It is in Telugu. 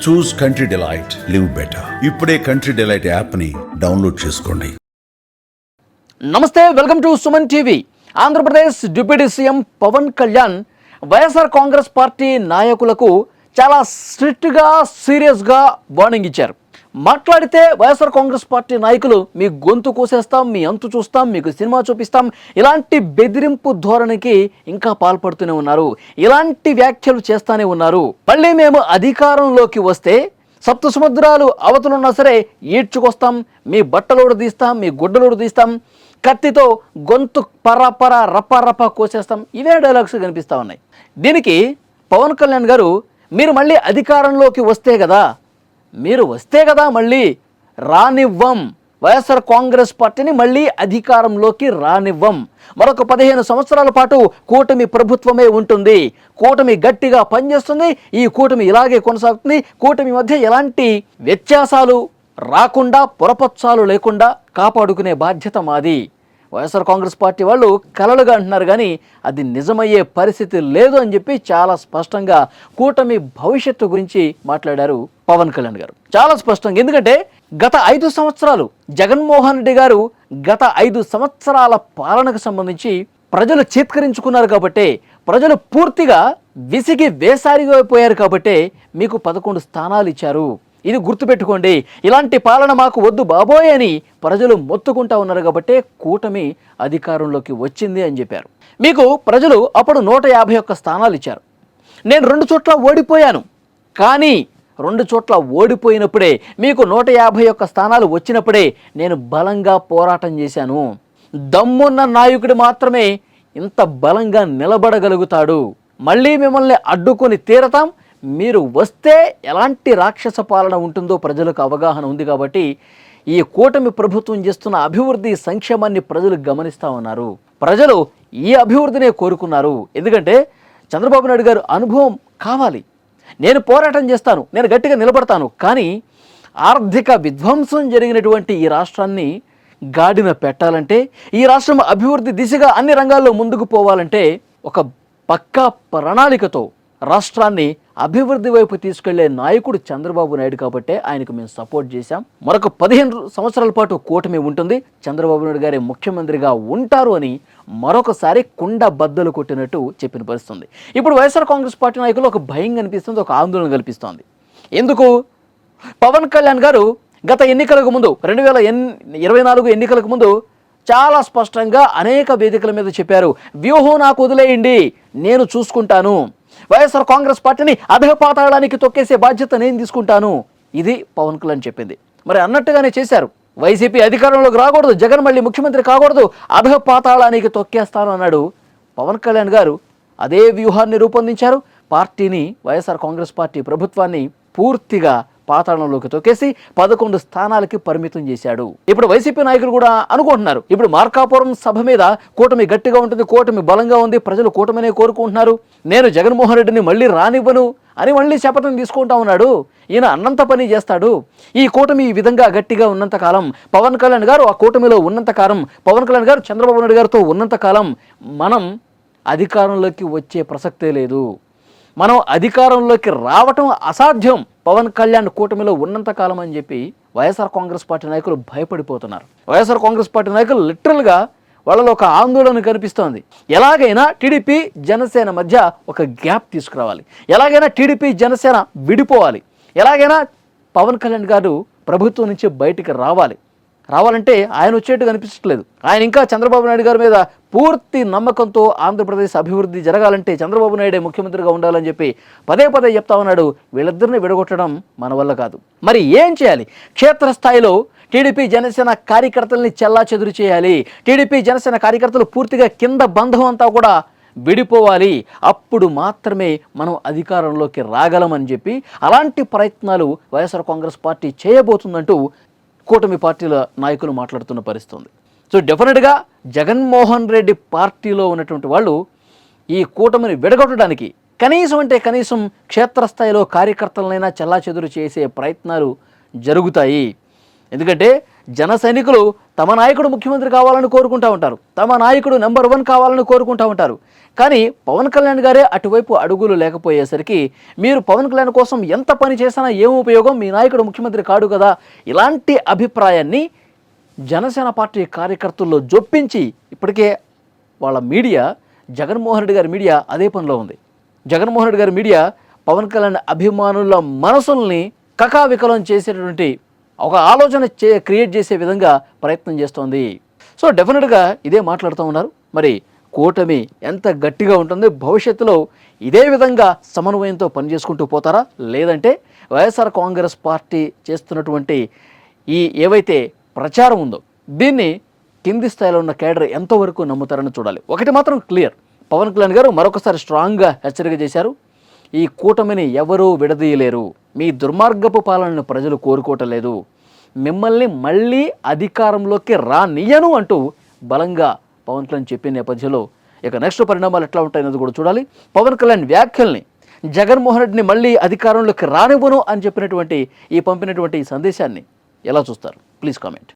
చూస్ కంట్రీ డిలైట్, లివ్ బెటర్. ఇప్పుడే కంట్రీ డిలైట్ యాప్ని డౌన్లోడ్ చేసుకోండి. నమస్తే, welcome to Suman TV. Andhra Pradesh deputy CM Pawan Kalyan YSR Congress party నాయకులకు చాలా స్ట్రిక్ట్గా, సీరియస్గా వార్నింగ్ ఇచ్చారు. మాట్లాడితే వైఎస్ఆర్ కాంగ్రెస్ పార్టీ నాయకులు మీ గొంతు కోసేస్తాం, మీ అంతు చూస్తాం, మీకు సినిమా చూపిస్తాం, ఇలాంటి బెదిరింపు ధోరణికి ఇంకా పాల్పడుతూనే ఉన్నారు. ఇలాంటి వ్యాఖ్యలు చేస్తూనే ఉన్నారు. మళ్ళీ మేము అధికారంలోకి వస్తే సప్త సముద్రాలు అవతలున్నా సరే ఈడ్చుకొస్తాం, మీ బట్టలోడు తీస్తాం, మీ గుడ్డలోడు తీస్తాం, కత్తితో గొంతు పర్ర రప్ప కోసేస్తాం. ఇవే డైలాగ్స్ కనిపిస్తూ ఉన్నాయి. దీనికి పవన్ కళ్యాణ్ గారు మీరు మళ్ళీ అధికారంలోకి వస్తే కదా మళ్ళీ రానివ్వం, వైఎస్ఆర్ కాంగ్రెస్ పార్టీని మళ్ళీ అధికారంలోకి రానివ్వం, మరొక 15 సంవత్సరాల పాటు కూటమి ప్రభుత్వమే ఉంటుంది, కూటమి గట్టిగా పనిచేస్తుంది, ఈ కూటమి ఇలాగే కొనసాగుతుంది, కూటమి మధ్య ఎలాంటి వ్యత్యాసాలు రాకుండా, పొరపచ్చాలు లేకుండా కాపాడుకునే బాధ్యత మాది. వైఎస్ఆర్ కాంగ్రెస్ పార్టీ వాళ్ళు కలలుగా అంటున్నారు, కానీ అది నిజమయ్యే పరిస్థితి లేదు అని చెప్పి చాలా స్పష్టంగా కూటమి భవిష్యత్తు గురించి మాట్లాడారు పవన్ కళ్యాణ్ గారు. చాలా స్పష్టంగా. ఎందుకంటే గత 5 సంవత్సరాలు జగన్మోహన్ రెడ్డి గారు గత 5 సంవత్సరాల పాలనకు సంబంధించి ప్రజలు చేత్కరించుకున్నారు కాబట్టి, ప్రజలు పూర్తిగా విసిగి వేసారిపోయారు కాబట్టి మీకు 11 స్థానాలు ఇచ్చారు. ఇది గుర్తుపెట్టుకోండి. ఇలాంటి పాలన మాకు వద్దు బాబోయ్ అని ప్రజలు మొత్తుకుంటా ఉన్నారు కాబట్టి కూటమి అధికారంలోకి వచ్చింది అని చెప్పారు. మీకు ప్రజలు అప్పుడు 151 స్థానాలు ఇచ్చారు. నేను 2 చోట్ల ఓడిపోయాను, కానీ 2 చోట్ల ఓడిపోయినప్పుడే, మీకు 151 స్థానాలు వచ్చినప్పుడే నేను బలంగా పోరాటం చేశాను. దమ్మున్న నాయకుడు మాత్రమే ఇంత బలంగా నిలబడగలుగుతాడు. మళ్ళీ మిమ్మల్ని అడ్డుకొని తీరతాం, మీరు వస్తే ఎలాంటి రాక్షస పాలన ఉంటుందో ప్రజలకు అవగాహన ఉంది కాబట్టి ఈ కూటమి ప్రభుత్వం చేస్తున్న అభివృద్ధి, సంక్షేమాన్ని ప్రజలు గమనిస్తూ ఉన్నారు. ప్రజలు ఈ అభివృద్ధినే కోరుకున్నారు. ఎందుకంటే చంద్రబాబు నాయుడు గారు అనుభవం కావాలి. నేను పోరాటం చేస్తాను, నేను గట్టిగా నిలబడతాను, కానీ ఆర్థిక విధ్వంసం జరిగినటువంటి ఈ రాష్ట్రాన్ని గాడిన పెట్టాలంటే, ఈ రాష్ట్రం అభివృద్ధి దిశగా అన్ని రంగాల్లో ముందుకు పోవాలంటే ఒక పక్కా ప్రణాళికతో రాష్ట్రాన్ని అభివృద్ధి వైపు తీసుకెళ్లే నాయకుడు చంద్రబాబు నాయుడు కాబట్టే ఆయనకు మేము సపోర్ట్ చేశాం. మరొక 15 సంవత్సరాల పాటు కూటమి ఉంటుంది, చంద్రబాబు నాయుడు గారే ముఖ్యమంత్రిగా ఉంటారు అని మరొకసారి కుండ బద్దలు కొట్టినట్టు చెప్పిన పరిస్థితుంది. ఇప్పుడు వైఎస్ఆర్ కాంగ్రెస్ పార్టీ నాయకులు ఒక భయం కనిపిస్తుంది, ఒక ఆందోళన కల్పిస్తోంది. ఎందుకు? పవన్ కళ్యాణ్ గారు గత ఎన్నికలకు ముందు 2024 ఎన్నికలకు ముందు చాలా స్పష్టంగా అనేక వేదికల మీద చెప్పారు, వ్యూహం నాకు వదిలేయండి, నేను చూసుకుంటాను, వైఎస్ఆర్ కాంగ్రెస్ పార్టీని అధపాతాళానికి తొక్కేసే బాధ్యత నేను తీసుకుంటాను. ఇది పవన్ కళ్యాణ్ చెప్పింది. మరి అన్నట్టుగానే చేశారు. వైసీపీ అధికారంలోకి రాకూడదు, జగన్ మళ్ళీ ముఖ్యమంత్రి కాకూడదు, అధపాతాళానికి తొక్కేస్తాను అన్నాడు పవన్ కళ్యాణ్ గారు. అదే వ్యూహాన్ని రూపొందించారు. పార్టీని, వైఎస్ఆర్ కాంగ్రెస్ పార్టీ ప్రభుత్వాన్ని పూర్తిగా పాతాళంలోకి తొక్కేసి 11 స్థానాలకి పరిమితం చేశాడు. ఇప్పుడు వైసీపీ నాయకులు కూడా అనుకుంటున్నారు, ఇప్పుడు మార్కాపురం సభ మీద కూటమి గట్టిగా ఉంటుంది, కూటమి బలంగా ఉంది, ప్రజలు కూటమినే కోరుకుంటున్నారు, నేను జగన్మోహన్ రెడ్డిని మళ్ళీ రానివ్వను అని మళ్ళీ శపథం తీసుకుంటా ఉన్నాడు. ఈయన అన్నంత పని చేస్తాడు. ఈ కూటమి ఈ విధంగా గట్టిగా ఉన్నంతకాలం, పవన్ కళ్యాణ్ గారు ఆ కూటమిలో ఉన్నంతకాలం, పవన్ కళ్యాణ్ గారు చంద్రబాబు నాయుడు గారితో ఉన్నంతకాలం మనం అధికారంలోకి వచ్చే ప్రసక్తే లేదు, మనం అధికారంలోకి రావటం అసాధ్యం పవన్ కళ్యాణ్ కూటమిలో ఉన్నంతకాలం అని చెప్పి వైఎస్ఆర్ కాంగ్రెస్ పార్టీ నాయకులు భయపడిపోతున్నారు. వైఎస్ఆర్ కాంగ్రెస్ పార్టీ నాయకులు లిటరల్గా వాళ్ళలో ఒక ఆందోళన కనిపిస్తోంది. ఎలాగైనా టీడీపీ జనసేన మధ్య ఒక గ్యాప్ తీసుకురావాలి, ఎలాగైనా టీడీపీ జనసేన విడిపోవాలి, ఎలాగైనా పవన్ కళ్యాణ్ గారు ప్రభుత్వం నుంచి బయటికి రావాలంటే ఆయన వచ్చేట్టు కనిపించట్లేదు. ఆయన ఇంకా చంద్రబాబు నాయుడు గారి మీద పూర్తి నమ్మకంతో ఆంధ్రప్రదేశ్ అభివృద్ధి జరగాలంటే చంద్రబాబు నాయుడే ముఖ్యమంత్రిగా ఉండాలని చెప్పి పదే చెప్తా ఉన్నాడు. వీళ్ళిద్దరిని విడగొట్టడం మన వల్ల కాదు. మరి ఏం చేయాలి? క్షేత్రస్థాయిలో టీడీపీ జనసేన కార్యకర్తల్ని చెల్లాచెదురు చేయాలి. టీడీపీ జనసేన కార్యకర్తలు పూర్తిగా కింద బంధం అంతా కూడా విడిపోవాలి. అప్పుడు మాత్రమే మనం అధికారంలోకి రాగలమని చెప్పి అలాంటి ప్రయత్నాలు వైఎస్ఆర్ కాంగ్రెస్ పార్టీ చేయబోతుందంటూ కూటమి పార్టీల నాయకులు మాట్లాడుతున్న పరిస్థితుంది. సో డెఫినెట్గా జగన్మోహన్ రెడ్డి పార్టీలో ఉన్నటువంటి వాళ్ళు ఈ కూటమిని విడగొట్టడానికి కనీసం క్షేత్రస్థాయిలో కార్యకర్తలనైనా చెల్లాచెదురు చేసే ప్రయత్నాలు జరుగుతాయి. ఎందుకంటే జన సైనికులు తమ నాయకుడు ముఖ్యమంత్రి కావాలని కోరుకుంటూ ఉంటారు, తమ నాయకుడు నెంబర్ 1 కావాలని కోరుకుంటూ ఉంటారు. కానీ పవన్ కళ్యాణ్ గారే అటువైపు అడుగులు లేకపోయేసరికి మీరు పవన్ కళ్యాణ్ కోసం ఎంత పని చేసినా ఏం ఉపయోగం, మీ నాయకుడు ముఖ్యమంత్రి కాడు కదా, ఇలాంటి అభిప్రాయాన్ని జనసేన పార్టీ కార్యకర్తల్లో జొప్పించి ఇప్పటికే వాళ్ళ మీడియా, జగన్మోహన్ రెడ్డి గారి మీడియా అదే పనిలో ఉంది. జగన్మోహన్ రెడ్డి గారి మీడియా పవన్ కళ్యాణ్ అభిమానుల మనసుల్ని కకావికలం చేసేటటువంటి ఒక ఆలోచన క్రియేట్ చేసే విధంగా ప్రయత్నం చేస్తోంది. సో డెఫినెట్గా ఇదే మాట్లాడుతూ ఉన్నారు. మరి కూటమి ఎంత గట్టిగా ఉంటుంది, భవిష్యత్తులో ఇదే విధంగా సమన్వయంతో పనిచేసుకుంటూ పోతారా, లేదంటే వైఎస్ఆర్ కాంగ్రెస్ పార్టీ చేస్తున్నటువంటి ఈ ఏవైతే ప్రచారం ఉందో దీన్ని కింది స్థాయిలో ఉన్న కేడర్ ఎంతవరకు నమ్ముతారని చూడాలి. ఒకటి మాత్రం క్లియర్, పవన్ కళ్యాణ్ గారు మరొకసారి స్ట్రాంగ్గా హెచ్చరిక చేశారు. ఈ కూటమిని ఎవరూ విడదీయలేరు, మీ దుర్మార్గపు పాలనను ప్రజలు కోరుకోవటం లేదు, మిమ్మల్ని మళ్ళీ అధికారంలోకి రానియ్యను అంటూ బలంగా పవన్ కళ్యాణ్ చెప్పిన నేపథ్యంలో ఇక నెక్స్ట్ పరిణామాలు ఎట్లా ఉంటాయన్నది కూడా చూడాలి. పవన్ కళ్యాణ్ వ్యాఖ్యల్ని, జగన్మోహన్ రెడ్డిని మళ్ళీ అధికారంలోకి రానివ్వను అని చెప్పినటువంటి పంపినటువంటి ఈ సందేశాన్ని ఎలా చూస్తారు? Please comment.